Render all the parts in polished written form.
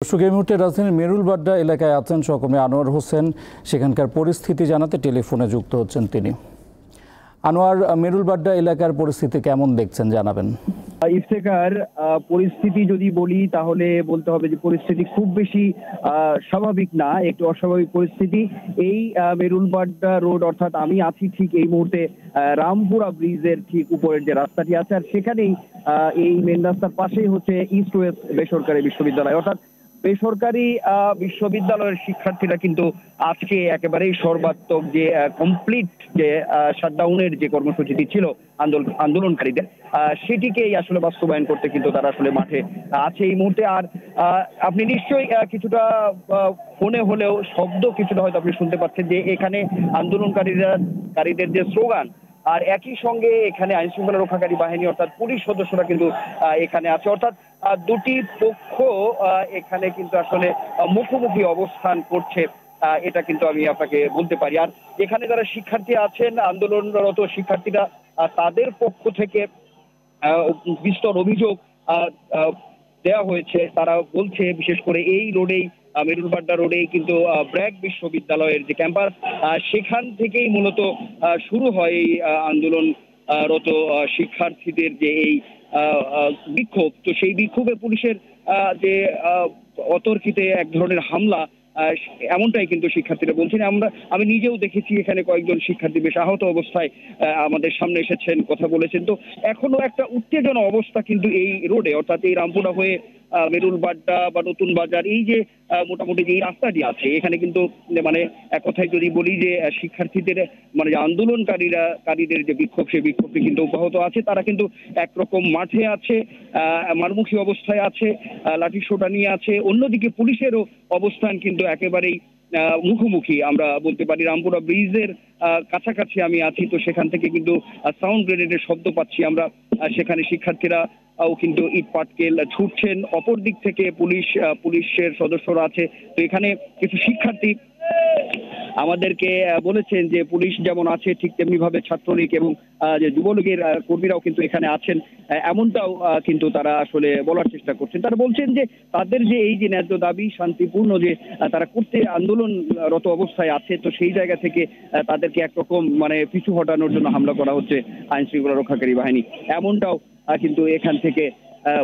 দর্শক, এই মুহূর্তে রাজধানীর মেরুলবাড্ডা এলাকায় আছেন সহকর্মী আনোয়ার হোসেন। সেখানকার পরিস্থিতি জানাতে টেলিফোনে যুক্ত হচ্ছেন তিনি। আনোয়ার, মেরুলবাড্ডা এলাকার পরিস্থিতি কেমন দেখছেন জানাবেন। ইফতেখার, পরিস্থিতি যদি বলি তাহলে বলতে হবে যে পরিস্থিতি খুব বেশি স্বাভাবিক না, একটু অস্বাভাবিক পরিস্থিতি। এই মেরুলবাড্ডা রোড, অর্থাৎ আমি আছি ঠিক এই মুহূর্তে রামপুরা ব্রিজের ঠিক উপরের যে রাস্তাটি আছে, আর সেখানেই এই মেন রাস্তার পাশেই হচ্ছে ইস্ট ওয়েস্ট বেসরকারি বিশ্ববিদ্যালয়। অর্থাৎ বেসরকারি বিশ্ববিদ্যালয়ের শিক্ষার্থীরা কিন্তু আজকে একেবারেই সর্বাত্মক যে কমপ্লিট যে শাটডাউনের যে কর্মসূচিটি ছিল আন্দোলনকারীদের, সেটিকেই আসলে বাস্তবায়ন করতে কিন্তু তারা আসলে মাঠে আছে এই মুহূর্তে। আর আপনি নিশ্চয়ই কিছুটা ফোনে হলেও শব্দ কিছুটা হয়তো আপনি শুনতে পাচ্ছেন যে এখানে আন্দোলনকারীদের যে স্লোগান, আর একই সঙ্গে এখানে আইন শৃঙ্খলা রক্ষাকারী বাহিনী অর্থাৎ পুলিশ সদস্যরা কিন্তু এখানে আছে। অর্থাৎ দুটি পক্ষ এখানে কিন্তু আসলে মুখোমুখি অবস্থান করছে, এটা কিন্তু আমি আপনাকে বলতে পারি। আর এখানে যারা শিক্ষার্থী আছেন, আন্দোলনরত শিক্ষার্থীরা, তাদের পক্ষ থেকে বিস্তর অভিযোগ দেওয়া হয়েছে। তারা বলছে বিশেষ করে এই রোডেই, মেরুলবাড্ডা রোডেই কিন্তু ব্র্যাক বিশ্ববিদ্যালয়ের যে ক্যাম্পাস, সেখান থেকেই মূলত শুরু হয় এই আন্দোলনরত শিক্ষার্থীদের যে এই বিক্ষোভ। তো সেই বিক্ষোভে পুলিশের যে অতর্কিতে এক ধরনের হামলা, এমনটাই কিন্তু শিক্ষার্থীরা বলছেন। আমি নিজেও দেখেছি এখানে কয়েকজন শিক্ষার্থী বেশ আহত অবস্থায় আমাদের সামনে এসেছেন, কথা বলেছেন। তো এখনো একটা উত্তেজনা অবস্থা কিন্তু এই রোডে, অর্থাৎ এই রামপুরা হয়ে মেরুলবাড্ডা বা নতুন বাজার, এই যে মোটামুটি যে রাস্তাটি আছে, এখানে কিন্তু মানে এক কথায় যদি বলি যে শিক্ষার্থীদের মানে যে আন্দোলনকারীদের যে বিক্ষোভ, সেই বিক্ষোভটি কিন্তু অব্যাহত আছে। তারা কিন্তু একরকম মাঠে আছে, মারমুখী অবস্থায় আছে, লাঠি সোটা নিয়ে আছে। অন্যদিকে পুলিশেরও অবস্থান কিন্তু একেবারেই মুখোমুখি, আমরা বলতে পারি। রামপুরা ব্রিজের কাছাকাছি আমি আছি, তো সেখান থেকে কিন্তু সাউন্ড গ্রেনেডের শব্দ পাচ্ছি আমরা। সেখানে শিক্ষার্থীরা কিন্তু ইট পাটকেল ছুটছেন। অপর দিক থেকে পুলিশের সদস্যরা আছে। তো এখানে কিছু শিক্ষার্থী আমাদেরকে বলেছেন যে পুলিশ যেমন আছে ঠিক তেমনি ভাবে ছাত্রলীগ এবং যে যুবলীগের কর্মীরাও কিন্তু এখানে আছেন, এমনটাও কিন্তু তারা আসলে বলার চেষ্টা করছেন। তারা বলছেন যে তাদের যে এই যে ন্যায্য দাবি শান্তিপূর্ণ যে তারা করতে আন্দোলনরত অবস্থায় আছে, তো সেই জায়গা থেকে তাদেরকে একরকম মানে পিছু হটানোর জন্য হামলা করা হচ্ছে আইন শৃঙ্খলা রক্ষাকারী বাহিনী, এমনটাও কিন্তু এখান থেকে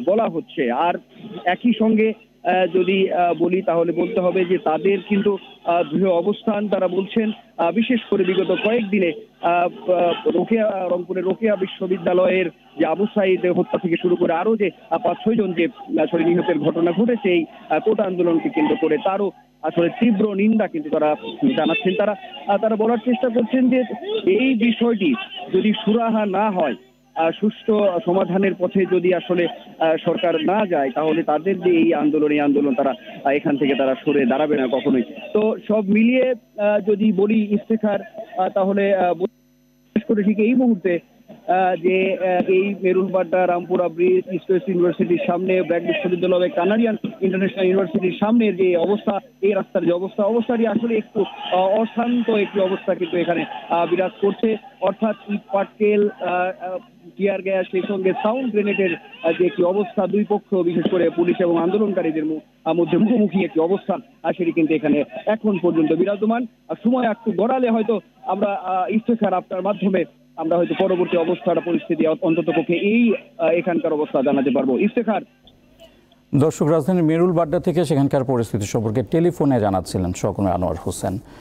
বলা হচ্ছে। আর একই সঙ্গে যদি বলি তাহলে বলতে হবে যে তাদের কিন্তু দৃঢ় অবস্থান। তারা বলছেন বিশেষ করে বিগত কয়েকদিনে রংপুরের রোকেয়া বিশ্ববিদ্যালয়ের যে আবু সাঈদ হত্যা থেকে শুরু করে আরো যে 5-6 জন যে নিহতের ঘটনা ঘটেছে এই কোটা আন্দোলনকে কেন্দ্র করে, তারও আসলে তীব্র নিন্দা কিন্তু তারা জানাচ্ছেন। তারা বলার চেষ্টা করছেন যে এই বিষয়টি যদি সুরাহা না হয়, সুষ্ঠু সমাধানের পথে যদি আসলে সরকার না যায়, তাহলে তাদের যে এই আন্দোলন তারা এখান থেকে তারা সরে দাঁড়াবে না কখনোই। তো সব মিলিয়ে যদি বলি ইফতেখার, তাহলে বিশেষ করে ঠিক এই মুহূর্তে যে এই Merul Badda Rampura bridge, east West ইউনিভার্সিটির সামনে, ব্র্যাক বিশ্ববিদ্যালয়, কানাডিয়ান ইন্টারন্যাশনাল ইউনিভার্সিটির সামনের যে অবস্থা, এই রাস্তার যে অবস্থাটি আসলে একটু অশান্ত একটি অবস্থা কিন্তু এখানে বিরাজ করছে। অর্থাৎ ইট পাটকেল, টিয়ার গ্যাস, সেই সঙ্গে সাউন্ড গ্রেনেডের যে একটি অবস্থা, দুই পক্ষ বিশেষ করে পুলিশ এবং আন্দোলনকারীদের মধ্যে মুখোমুখি একটি অবস্থান, সেটি কিন্তু এখানে এখন পর্যন্ত বিরাজমান। সময় একটু গড়ালে হয়তো আমরা ইফতেখার আপনার মাধ্যমে আমরা হয়তো পরবর্তী অবস্থার পরিস্থিতি অন্তত পক্ষে এই এখানকার অবস্থা জানাতে পারবো। ইফতেখার। দর্শক, রাজধানীর মেরুলবাড্ডা থেকে সেখানকার পরিস্থিতি সম্পর্কে টেলিফোনে জানাচ্ছিলেন সহকর্মী আনোয়ার হোসেন।